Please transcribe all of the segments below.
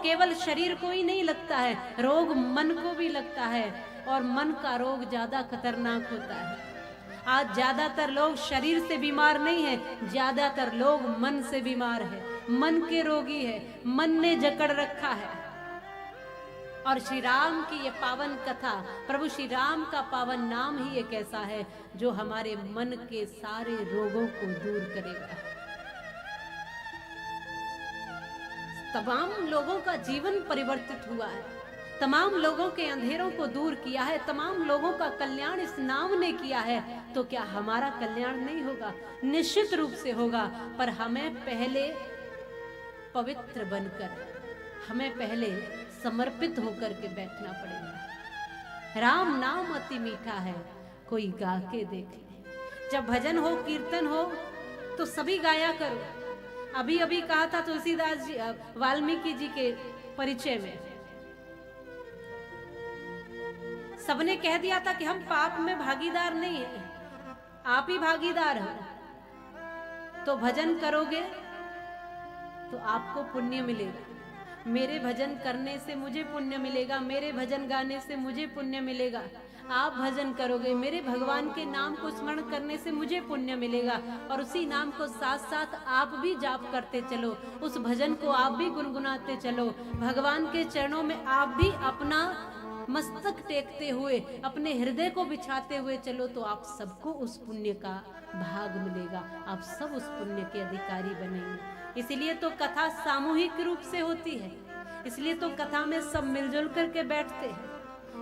केवल शरीर को ही नहीं लगता है, रोग मन को भी लगता है, और मन का रोग ज्यादा खतरनाक होता है। आज ज्यादातर लोग शरीर से बीमार नहीं है, ज्यादातर लोग मन से बीमार है, मन के रोगी है, मन ने जकड़ रखा है। और श्री राम की ये पावन कथा, प्रभु श्री राम का पावन नाम ही एक ऐसा है जो हमारे मन के सारे रोगों को दूर करेगा। तमाम लोगों का जीवन परिवर्तित हुआ है, तमाम लोगों के अंधेरों को दूर किया है, तमाम लोगों का कल्याण इस नाम ने किया है। तो क्या हमारा कल्याण नहीं होगा? निश्चित रूप से होगा, पर हमें पहले पवित्र बनकर, हमें पहले समर्पित होकर के बैठना पड़ेगा। राम नाम अति मीठा है, कोई गा के देख ले। जब भजन हो, कीर्तन हो, तो सभी गाया करो। अभी अभी कहा था तुलसीदास जी, वाल्मीकि जी के परिचय में सबने कह दिया था कि हम पाप में भागीदार नहीं है, आप ही भागीदार हैं। तो भजन करोगे तो आपको पुण्य मिलेगा, मेरे भजन करने से मुझे पुण्य मिलेगा, मेरे भजन गाने से मुझे पुण्य मिलेगा। आप भजन करोगे, मेरे भगवान के नाम को स्मरण करने से मुझे पुण्य मिलेगा, और उसी नाम को साथ साथ आप भी जाप करते चलो, उस भजन को आप भी गुनगुनाते चलो, भगवान के चरणों में आप भी अपना मस्तक टेकते हुए, अपने हृदय को बिछाते हुए चलो, तो आप सबको उस पुण्य का भाग मिलेगा, आप सब उस पुण्य के अधिकारी बनेंगे। इसलिए तो कथा सामूहिक रूप से होती है, इसलिए तो कथा में सब मिलजुल करके बैठते हैं।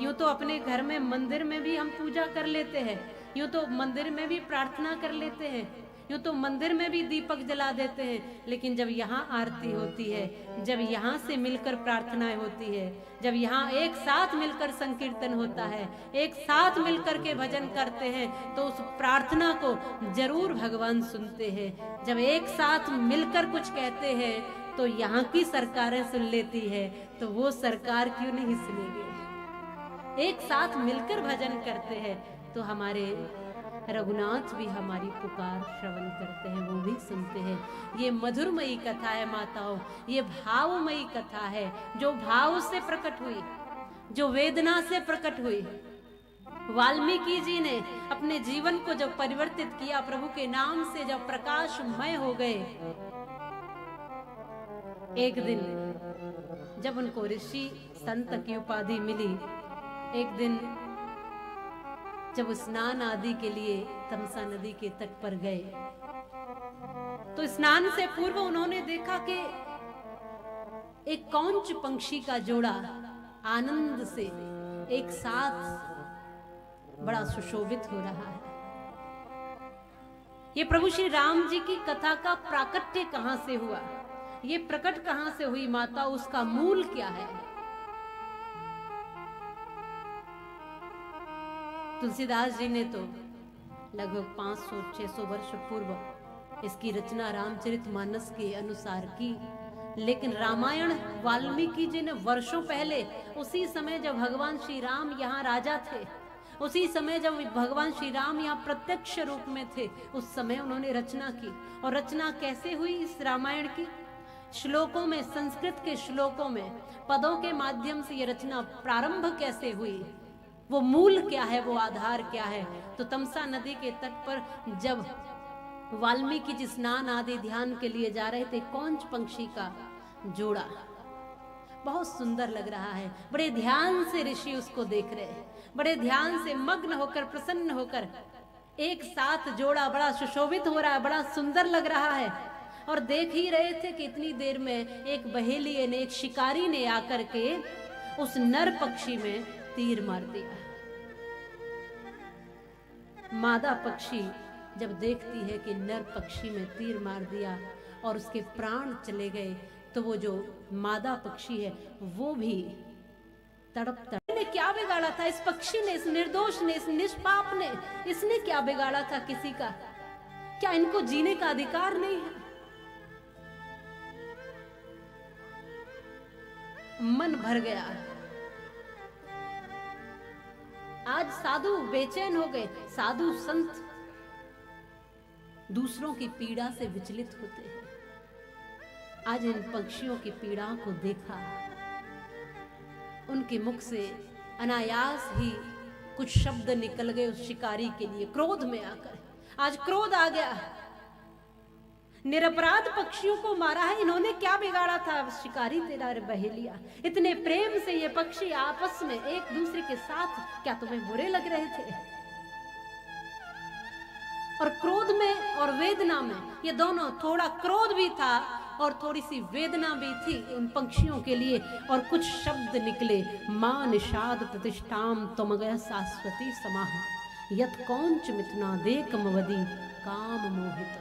यूं तो अपने घर में मंदिर में भी हम पूजा कर लेते हैं, यूं तो मंदिर में भी प्रार्थना कर लेते हैं, यूं तो मंदिर में भी दीपक जला देते हैं, लेकिन जब यहाँ आरती होती है, जब यहाँ से मिलकर प्रार्थनाएं होती है, जब यहाँ एक साथ मिलकर संकीर्तन होता है, एक साथ मिलकर के भजन करते हैं, तो उस प्रार्थना को जरूर भगवान सुनते हैं। जब एक साथ मिलकर कुछ कहते हैं तो यहाँ की सरकारें सुन लेती है, तो वो सरकार क्यों नहीं सुनेगी? एक साथ मिलकर भजन करते हैं तो हमारे रघुनाथ भी हमारी पुकार श्रवण करते हैं, वो भी सुनते हैं। ये मधुरमयी कथा है माताओं, ये भावमयी कथा है, जो भाव से प्रकट हुई, जो वेदना से प्रकट हुई। वाल्मीकि जी ने अपने जीवन को जब परिवर्तित किया, प्रभु के नाम से जब प्रकाशमय हो गए, एक दिन जब उनको ऋषि संत की उपाधि मिली, एक दिन जब स्नान आदि के लिए तमसा नदी के तट पर गए, तो स्नान से पूर्व उन्होंने देखा कि एक कौंच पंक्षी का जोड़ा आनंद से एक साथ बड़ा सुशोभित हो रहा है। ये प्रभु श्री राम जी की कथा का प्राकट्य कहां से हुआ, ये प्रकट कहां से हुई माता, उसका मूल क्या है? तुलसीदास जी ने तो लगभग 500-600 वर्ष पूर्व इसकी रचना रामचरितमानस के अनुसार की, लेकिन रामायण वाल्मीकि जी ने वर्षों पहले, उसी समय जब भगवान श्री राम यहाँ राजा थे, उसी समय जब भगवान श्री राम यहाँ प्रत्यक्ष रूप में थे, उस समय उन्होंने रचना की। और रचना कैसे हुई इस रामायण की? श्लोकों में, संस्कृत के श्लोकों में, पदों के माध्यम से ये रचना प्रारंभ कैसे हुई, वो मूल क्या है, वो आधार क्या है? तो तमसा नदी के तट पर जब वाल्मीकि जी स्नान आदि ध्यान के लिए जा रहे थे, कौंच पंक्षी का जोड़ा बहुत सुंदर लग रहा है, बड़े ध्यान से ऋषि उसको देख रहे हैं, बड़े ध्यान से मग्न होकर, प्रसन्न होकर, एक साथ जोड़ा बड़ा सुशोभित हो रहा है, बड़ा सुंदर लग रहा है। और देख ही रहे थे कि इतनी देर में एक बहेलिये ने, एक शिकारी ने आकर के उस नर पक्षी में तीर मार दिया। मादा पक्षी जब देखती है कि नर पक्षी में तीर मार दिया और उसके प्राण चले गए, तो वो जो मादा पक्षी है वो भी तड़प तड़प। ने क्या बिगाड़ा था इस पक्षी ने, इस निर्दोष ने, इस निष्पाप ने? इसने क्या बिगाड़ा था किसी का? क्या इनको जीने का अधिकार नहीं है? मन भर गया। आज साधु बेचैन हो गए, साधु संत दूसरों की पीड़ा से विचलित होते हैं। आज इन पक्षियों की पीड़ा को देखा, उनके मुख से अनायास ही कुछ शब्द निकल गए उस शिकारी के लिए, क्रोध में आकर। आज क्रोध आ गया, निरपराध पक्षियों को मारा है, इन्होंने क्या बिगाड़ा था? शिकारी तेरा बहेलिया, इतने प्रेम से ये पक्षी आपस में एक दूसरे के साथ, क्या तुम्हें बुरे लग रहे थे? और क्रोध में और वेदना में, ये दोनों, थोड़ा क्रोध भी था और थोड़ी सी वेदना भी थी इन पक्षियों के लिए। और कुछ शब्द निकले, मां निषाद प्रतिष्ठाम त्वमगय शाश्वती समाह यत कौंच मिथुना देक मवदी काम मोहित।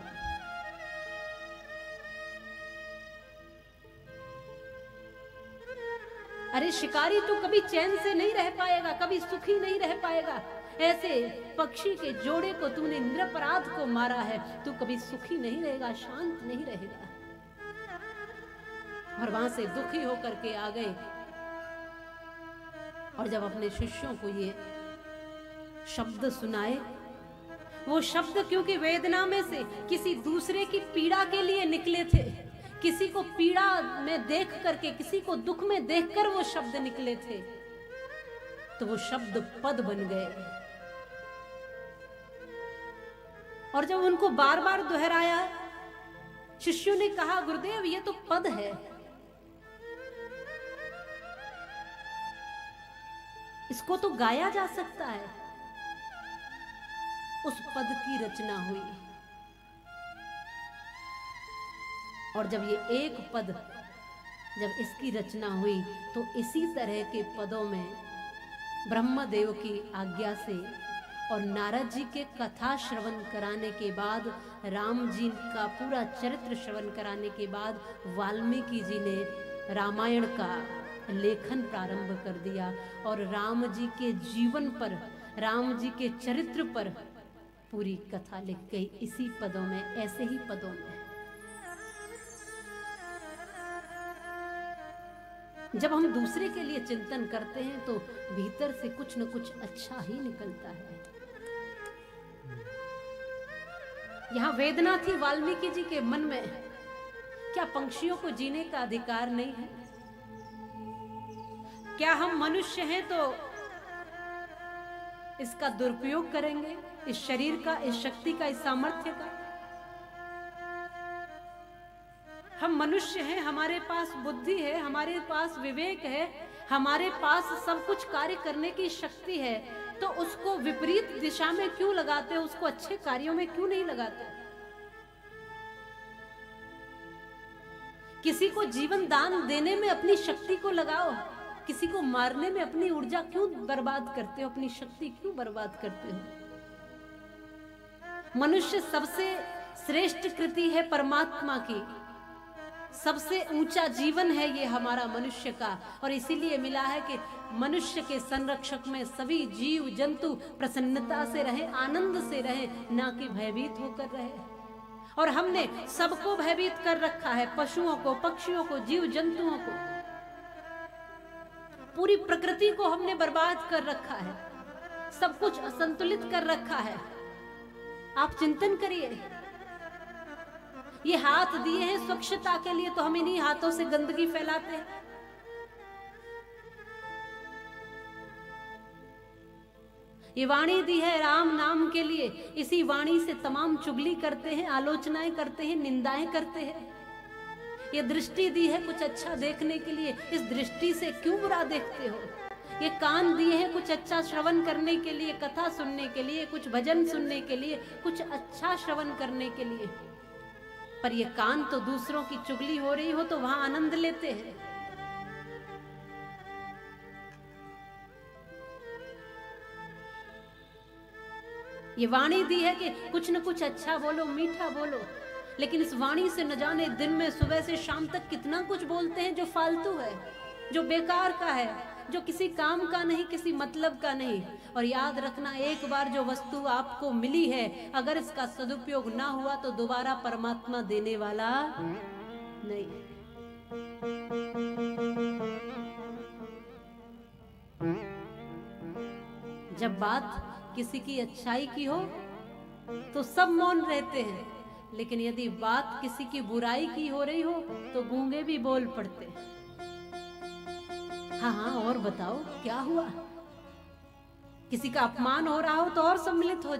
अरे शिकारी, तू कभी चैन से नहीं रह पाएगा, कभी सुखी नहीं रह पाएगा। ऐसे पक्षी के जोड़े को तूने निरपराध को मारा है, तू कभी सुखी नहीं रहेगा, शांत नहीं रहेगा। और वहां से दुखी होकर के आ गए। और जब अपने शिष्यों को ये शब्द सुनाए, वो शब्द क्योंकि वेदना में से किसी दूसरे की पीड़ा के लिए निकले थे, किसी को पीड़ा में देख करके, किसी को दुख में देखकर वो शब्द निकले थे, तो वो शब्द पद बन गए। और जब उनको बार बार दोहराया, शिष्यों ने कहा, गुरुदेव ये तो पद है, इसको तो गाया जा सकता है। उस पद की रचना हुई। और जब ये एक पद, जब इसकी रचना हुई, तो इसी तरह के पदों में ब्रह्मदेव की आज्ञा से और नारद जी के कथा श्रवण कराने के बाद, राम जी का पूरा चरित्र श्रवण कराने के बाद, वाल्मीकि जी ने रामायण का लेखन प्रारंभ कर दिया। और राम जी के जीवन पर, राम जी के चरित्र पर पूरी कथा लिख गई इसी पदों में, ऐसे ही पदों में। जब हम दूसरे के लिए चिंतन करते हैं तो भीतर से कुछ न कुछ अच्छा ही निकलता है। यहां वेदना थी वाल्मीकि जी के मन में, क्या पक्षियों को जीने का अधिकार नहीं है? क्या हम मनुष्य हैं तो इसका दुरुपयोग करेंगे, इस शरीर का, इस शक्ति का, इस सामर्थ्य का? हम मनुष्य हैं, हमारे पास बुद्धि है, हमारे पास विवेक है, हमारे पास सब कुछ कार्य करने की शक्ति है, तो उसको विपरीत दिशा में क्यों लगाते हो? उसको अच्छे कार्यों में क्यों नहीं लगाते? किसी को जीवन दान देने में अपनी शक्ति को लगाओ, किसी को मारने में अपनी ऊर्जा क्यों बर्बाद करते हो, अपनी शक्ति क्यों बर्बाद करते हो? मनुष्य सबसे श्रेष्ठ कृति है परमात्मा की, सबसे ऊंचा जीवन है ये हमारा मनुष्य का। और इसीलिए मिला है कि मनुष्य के संरक्षक में सभी जीव जंतु प्रसन्नता से रहे, आनंद से रहे, ना कि भयभीत होकर रहे। और हमने सबको भयभीत कर रखा है, पशुओं को, पक्षियों को, जीव जंतुओं को, पूरी प्रकृति को हमने बर्बाद कर रखा है, सब कुछ असंतुलित कर रखा है। आप चिंतन करिए, ये हाथ दिए हैं स्वच्छता के लिए, तो हम इन्हीं हाथों से गंदगी फैलाते हैं। ये वाणी दी है राम नाम के लिए, इसी वाणी से तमाम चुगली करते हैं, आलोचनाएं करते हैं, निंदाएं करते हैं। ये दृष्टि दी है कुछ अच्छा देखने के लिए, इस दृष्टि से क्यों बुरा देखते हो? ये कान दिए हैं कुछ अच्छा श्रवण करने के लिए, कथा सुनने के लिए, कुछ भजन सुनने के लिए, कुछ अच्छा श्रवण करने के लिए, पर ये कान तो दूसरों की चुगली हो रही हो तो वहां आनंद लेते हैं। ये वाणी दी है कि कुछ न कुछ अच्छा बोलो, मीठा बोलो, लेकिन इस वाणी से न जाने दिन में सुबह से शाम तक कितना कुछ बोलते हैं जो फालतू है, जो बेकार का है, जो किसी काम का नहीं, किसी मतलब का नहीं। और याद रखना, एक बार जो वस्तु आपको मिली है, अगर इसका सदुपयोग ना हुआ तो दोबारा परमात्मा देने वाला नहीं। जब बात किसी की अच्छाई की हो तो सब मौन रहते हैं, लेकिन यदि बात किसी की बुराई की हो रही हो तो गूंगे भी बोल पड़ते। हाँ हाँ, और बताओ क्या हुआ? किसी का अपमान हो रहा हो तो और सम्मिलित हो जाए।